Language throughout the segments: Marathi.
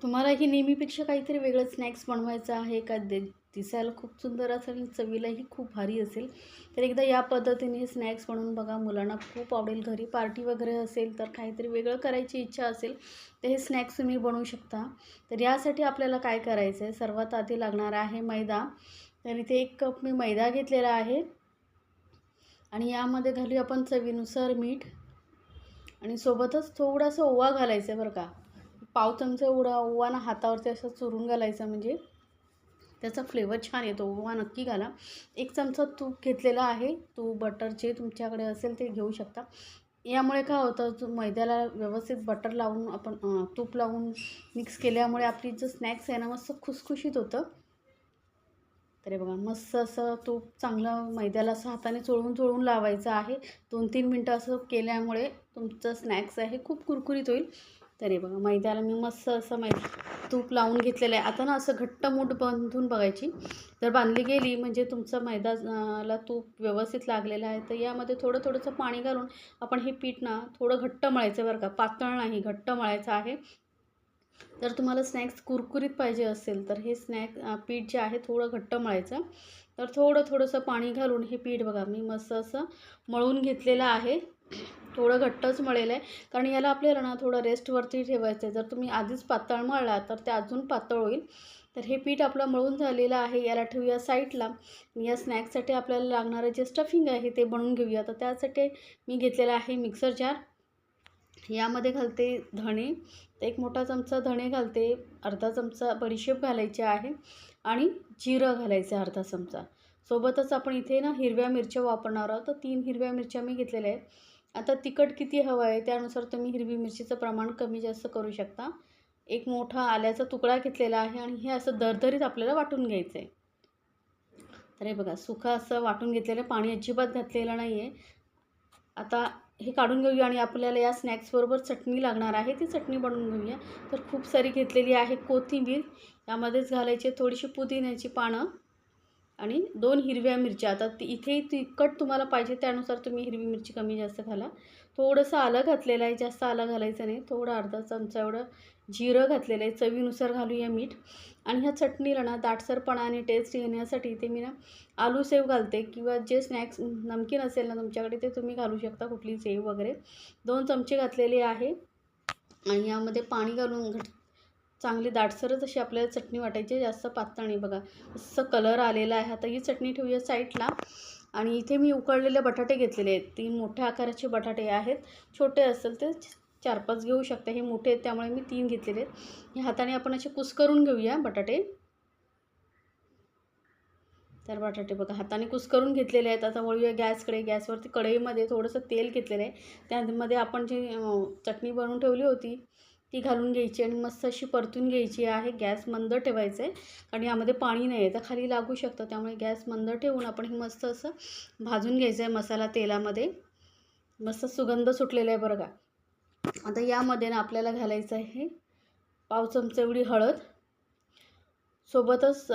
तुम्हालाही नेहमीपेक्षा काहीतरी वेगळं स्नॅक्स बनवायचं आहे का? दिसायला खूप सुंदर असेल आणि चवीलाही खूप भारी असेल, तर एकदा या पद्धतीने हे स्नॅक्स बनवून बघा. मुलांना खूप आवडेल. घरी पार्टी वगैरे असेल तर काहीतरी वेगळं करायची इच्छा असेल तर हे स्नॅक्स तुम्ही बनवू शकता. तर यासाठी आपल्याला काय करायचं आहे, सर्वात आधी लागणार आहे मैदा. तर इथे 1 कप मी मैदा घेतलेला आहे आणि यामध्ये घालूया आपण चवीनुसार मीठ आणि सोबतच थोडासा ओवा घालायचा आहे बरं का. पाव चमचा एवढा ओवा ना हातावरती असं चुरून घालायचा, म्हणजे त्याचा फ्लेवर छान येतो. ओवा नक्की घाला. 1 चमचा तूप घेतलेला आहे. तूप, बटर जे तुमच्याकडे असेल ते घेऊ शकता. यामुळे काय होतं, जो मैद्याला व्यवस्थित बटर लावून आपण तूप लावून मिक्स केल्यामुळे आपली जो स्नॅक्स आहे ना मस्त खुसखुशीत होतं. तर हे बघा, मस्त असं तूप चांगलं मैद्याला असं हाताने चोळून चोळून लावायचं आहे. 2-3 मिनटं असं केल्यामुळे तुमचं स्नॅक्स आहे खूप कुरकुरीत होईल. तर हे बघा, मैद्याला मी मस्त असं तूप लावून घेतलेलं आहे. आता ना असं घट्ट मूठ बांधून बघायची. जर बांधली गेली म्हणजे तुमचं मैदा ला तूप व्यवस्थित लागलेलं आहे. तर यामध्ये थोडंसं पाणी घालून आपण हे पीठ ना थोडं घट्ट मळायचं बरं का, पातळ नाही, घट्ट मळायचं आहे. जर तुम्हाला स्नॅक्स कुरकुरीत पाहिजे असेल तर हे पीठ जे आहे थोडं घट्ट मळायचं. तर थोडंसं पाणी घालून हे पीठ बघा मी मस्त असं मळून घेतलेलं आहे. थोडं घट्टच मळेलं आहे, कारण याला आपल्याला ना थोडं रेस्टवरती ठेवायचं आहे. जर तुम्ही आधीच पातळ मळला तर ते अजून पातळ होईल. तर हे पीठ आपलं मळून झालेलं आहे, याला ठेवूया साईडला. या स्नॅक्ससाठी आपल्याला लागणारं जे स्टफिंग आहे ते बनवून घेऊया. तर त्यासाठी मी घेतलेला आहे मिक्सर जार. यामध्ये घालते धणे, तर 1 मोठा चमचा धणे घालते, अर्धा चमचा बडीशेप घालायची आहे आणि जिरं घालायचं आहे अर्धा चमचा. सोबतच आपण इथे ना हिरव्या मिरच्या वापरणार आहोत. तर 3 हिरव्या मिरच्या मी घेतलेल्या आहेत. आता तिखट किती हवं आहे त्यानुसार तुम्ही हिरवी मिरचीचं प्रमाण कमी जास्त करू शकता. 1 मोठा आल्याचा तुकडा घेतलेला आहे आणि हे असं दरदरीत आपल्याला वाटून घ्यायचं आहे. तर हे बघा, सुकं असं वाटून घेतलेलं, पाणी अजिबात घातलेलं नाही आहे. आता हे काढून घेऊया आणि आपल्याला या स्नॅक्सबरोबर चटणी लागणार आहे, ती चटणी बनवून घेऊया. तर खूप सारी घेतलेली आहे कोथिंबीर, यामध्येच घालायची थोडीशी पुदिन्याची पानं आणि 2 हिरव्या मिरच्या. आता इथे तिखट तुम्हाला पाहिजे त्यानुसार तुम्ही हिरवी मिरची कमी जास्त घाला. थोडंसं आलं घातलेलं आहे, जास्त आलं घालायचं नाही. थोडं अर्धा चमचा एवढं जिरं घातलेलं आहे. चवीनुसार घालूया मीठ. आणि ह्या चटणीला ना दाटसरपणा आणि टेस्ट येण्यासाठी इथे मी ना आलू सेव घालते, किंवा जे स्नॅक्स नमकीन असेल ना तुमच्याकडे ते तुम्ही घालू शकता, कुठली सेव वगैरे. 2 चमचे घातलेले आहे आणि यामध्ये पाणी घालून चांगली दाटसरच अशी आपल्याला चटणी वाटायची, जास्त पातळ नाही. बघा असं कलर आलेला आहे. आता ही चटणी ठेवूया साईडला. आणि इथे मी उकळलेले बटाटे घेतलेले आहेत. 3 मोठ्या आकाराचे बटाटे आहेत. छोटे असेल ते 4-5 घेऊ शकता. हे मोठे आहेत त्यामुळे मी 3 घेतलेले आहेत. हे हाताने आपण असे कुस्करून घेऊया बटाटे. तर बटाटे बघा हाताने कुस्करून घेतलेले आहेत. आता वळूया गॅसकडे. गॅसवरती कढईमध्ये थोडंसं तेल घेतलेलं आहे. त्यामध्ये आपण जी चटणी बनवून ठेवली होती ती घालून घ्यायची आणि मस्त अशी परतून घ्यायची आहे. गॅस मंद ठेवायचं आहे, कारण यामध्ये पाणी नाही आहे तर खाली लागू शकतं. त्यामुळे गॅस मंद ठेवून आपण हे मस्त असं भाजून घ्यायचं आहे मसाला तेलामध्ये. मस्त सुगंध सुटलेला आहे बरं का. आता यामध्ये ना आपल्याला घालायचं आहे पाव चमचा एवढी हळद, सोबतच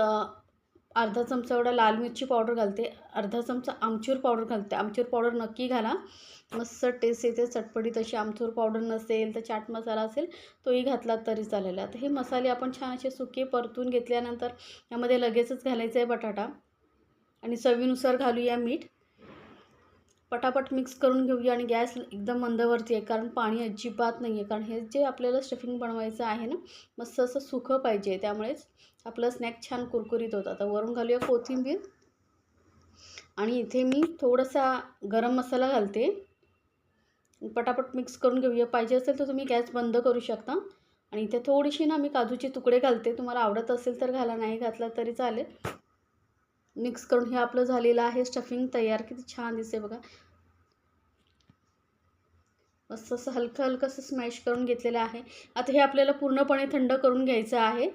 अर्धा चमचा एवढा लाल मिरची पावडर घालते, अर्धा चमचा आमचूर पावडर घालते. आमचूर पावडर नक्की घाला, मस्त टेस्ट येते चटपटीत अशी. आमचूर पावडर नसेल तर चाट मसाला असेल तोही घातला तरी चालेल. आता हे मसाले आपण छान असे सुके परतून घेतल्यानंतर यामध्ये लगेचच घालायचं आहे बटाटा आणि चवीनुसार घालूया मीठ. पटापट मिक्स करून घेऊया आणि गॅस एकदम मंदवरती आहे, कारण पाणी अजिबात नाही आहे. कारण हे जे आपल्याला स्टफिंग बनवायचं आहे ना मस्त असं सुकं पाहिजे, त्यामुळेच आपलं स्नॅक छान कुरकुरीत होतं. आता वरून घालूया कोथिंबीर आणि इथे मी थोडासा गरम मसाला घालते. पटापट मिक्स करून घेऊया. पाहिजे असेल तर तुम्ही गॅस बंद करू शकता. आणि इथे थोडीशी ना मी काजूचे तुकडे घालते, तुम्हाला आवडत असेल तर घाला, नाही घातला तरी चालेल. मिक्स करून हे आपलं झालेलं आहे स्टफिंग तयार. किती छान दिसते बघा. मस्त असं हलकं असं स्मॅश करून घेतलेलं आहे. आता हे आपल्याला पूर्णपणे थंड करून घ्यायचं आहे.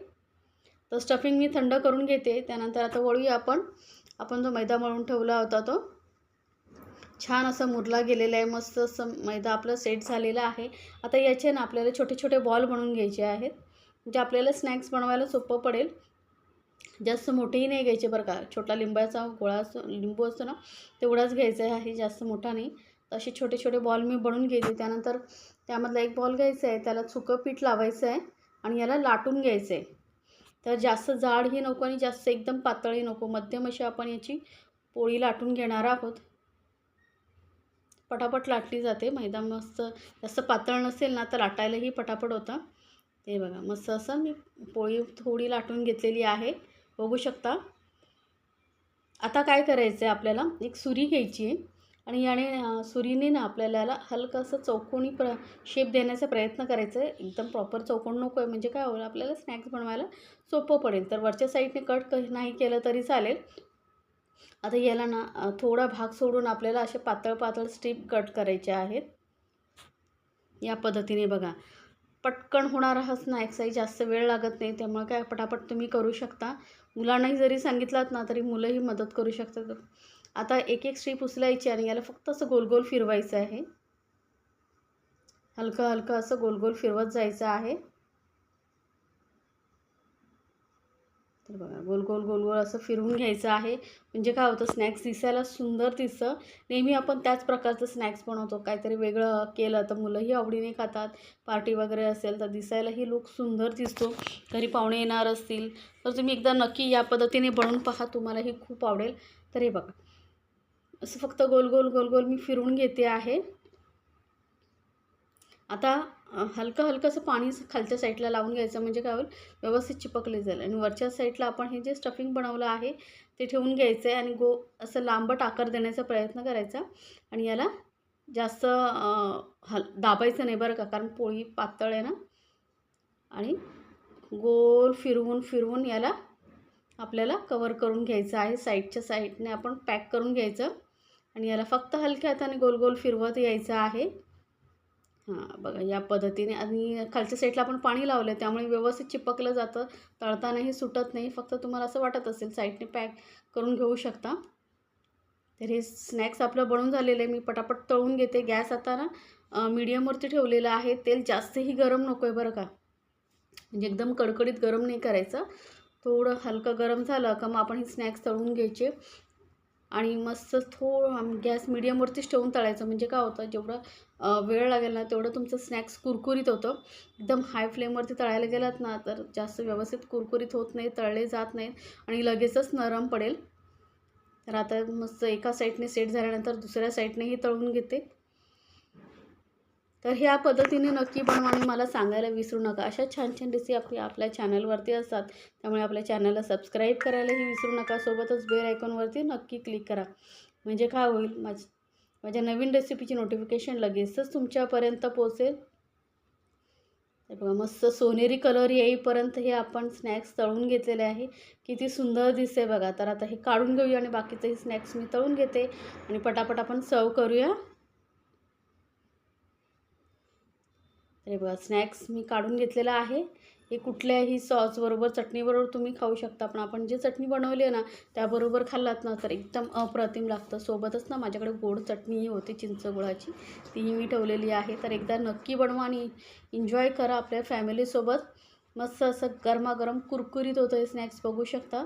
तर स्टफिंग मी थंड करून घेते. त्यानंतर आता वळूया आपण जो मैदा मळून ठेवला होता तो छान असा मुरला गेलेला आहे. मस्त असं मैदा आपलं सेट झालेला आहे. आता याचे ना आपल्याला छोटे छोटे बॉल बनवून घ्यायचे आहेत, म्हणजे आपल्याला स्नॅक्स बनवायला सोपं पडेल. जास्त मोठेही नाही घ्यायचे बरं का. छोटा लिंबाचा गोळा असतो, लिंबू असतो ना तेवढाच घ्यायचा आहे, जास्त मोठा नाही. असे छोटे छोटे बॉल मी बनवून घेते. त्यानंतर त्यामधला एक बॉल घ्यायचा आहे, त्याला सुकं पीठ लावायचं आहे आणि याला लाटून घ्यायचं आहे. तर जास्त जाडही नको आणि जास्त एकदम पातळही नको, मध्यम अशी आपण याची पोळी लाटून घेणार आहोत. पटापट लाटली जाते. मैदा मस्त जास्त पातळ नसेल ना तर लाटायलाही पटापट होतं. ते बघा मस्त असं मी पोळी थोडी लाटून घेतलेली आहे, बघू शकता. आता काय करायचं आहे, आपल्याला एक सुरी घ्यायची आहे आणि याने सुरीने ना आपल्याला याला हलकंसं चौकोनी शेप देण्याचा प्रयत्न करायचा आहे. एकदम प्रॉपर चौकोन नको आहे, म्हणजे काय होईल आपल्याला स्नॅक्स बनवायला सोपं पडेल. तर वरच्या साईडने कट नाही केलं तरी चालेल. आता याला ना थोडा भाग सोडून आपल्याला असे पातळ पातळ स्ट्रीप कट करायचे आहेत. या पद्धतीने बघा, पटकन होणारा हा स्नॅक्स आहे, जास्त वेळ लागत नाही, त्यामुळे काय पटापट तुम्ही करू शकता. मुलांनाही जरी सांगितलात ना तरी मुलंही मदत करू शकतात. आता एक एक स्ट्रीप उचलायची आणि याला फक्त असं गोल गोल फिरवायचं आहे. हलकं हलकं असं गोल गोल फिरवत जायचं आहे. तर बघा गोल गोल गोल गोल असं फिरवून घ्यायचं आहे, म्हणजे काय होतं स्नॅक्स दिसायला सुंदर दिसतं. नेहमी आपण त्याच प्रकारचं स्नॅक्स बनवतो, काहीतरी वेगळं केलं तर मुलंही आवडीने खातात. पार्टी वगैरे असेल तर दिसायलाही लूक सुंदर दिसतो. घरी पाहुणे येणार असतील तर तुम्ही एकदा नक्की या पद्धतीने बनवून पहा, तुम्हालाही खूप आवडेल. तर हे बघा असं फक्त गोल गोल गोल गोल मी फिरवून घेते आहे. आता हलकं हलकं असं पाणी खालच्या साईडला लावून घ्यायचं, म्हणजे काय होईल व्यवस्थित चिपकले जाईल. आणि वरच्या साईडला आपण हे जे स्टफिंग बनवलं आहे ते ठेवून घ्यायचं आहे आणि असं लांबट आकार देण्याचा प्रयत्न करायचा. आणि याला जास्त दाबायचं नाही बरं का, कारण पोळी पातळ आहे ना. आणि गोल फिरवून फिरवून याला आपल्याला कवर करून घ्यायचं आहे. साईडच्या साईडने आपण पॅक करून घ्यायचं आणि याला फक्त हलक्या हाताने गोल गोल फिरवत यायचं आहे. हां बघा या पद्धतीने. आणि खालच्या साईडला आपण पाणी लावलं आहे त्यामुळे व्यवस्थित चिपकलं जातं, तळतानाही सुटत नाही. फक्त तुम्हाला असं वाटत असेल साईडने पॅक करून घेऊ शकता. तर हे स्नॅक्स आपलं बनवून झालेलं आहे. मी पटापट तळून घेते. गॅस आता ना मीडियमवरती ठेवलेलं आहे. तेल जास्तही गरम नको आहे बरं का, म्हणजे एकदम कडकडीत गरम नाही करायचं. थोडं हलकं गरम झालं का मग आपण हे स्नॅक्स तळून घ्यायचे आणि मस्त थोडं गॅस मीडियमवरतीच ठेवून तळायचं, म्हणजे काय होतं जेवढं वेळ लागेल ना तेवढं तुमचं स्नॅक्स कुरकुरीत होतं. एकदम हाय फ्लेमवरती तळायला गेलात ना तर जास्त व्यवस्थित कुरकुरीत होत नाही, तळले जात नाहीत आणि लगेचच नरम पडेल. तर आता मस्त एका साईडने सेट झाल्यानंतर दुसऱ्या साईडनेही तळून घेते. तर ह्या पद्धतीने नक्की बनवा आणि मला सांगायला विसरू नका. अशा छान छान रेसिपी आपल्या चॅनलवरती असतात, त्यामुळे आपल्या चॅनलला सबस्क्राईब करायलाही विसरू नका. सोबतच बेल आयकॉनवरती नक्की क्लिक करा, म्हणजे काय होईल माझ्या नवीन रेसिपीची नोटिफिकेशन लगेचच तुमच्यापर्यंत पोहोचेल. हे बघा मस्त सोनेरी कलर येईपर्यंत हे आपण स्नॅक्स तळून घेतलेले आहे. किती सुंदर दिसते बघा. तर आता हे काढून घेऊया आणि बाकीचंही स्नॅक्स मी तळून घेते आणि पटापट आपण सर्व करूया. हे बघा स्नॅक्स मी काढून घेतलेला आहे. हे कुठल्याही सॉसबरोबर चटणीबरोबर तुम्ही खाऊ शकता, पण आपण जे चटणी बनवली आहे ना त्याबरोबर खाल्लात ना तर एकदम अप्रतिम लागतं. सोबतच ना माझ्याकडे गोड चटणीही होती चिंच गुळाची, तीही मी ठेवलेली आहे. तर एकदा नक्की बनवा आणि एन्जॉय करा आपल्या फॅमिलीसोबत. मस्त असं गरमागरम कुरकुरीत होतं हे स्नॅक्स, बघू शकता.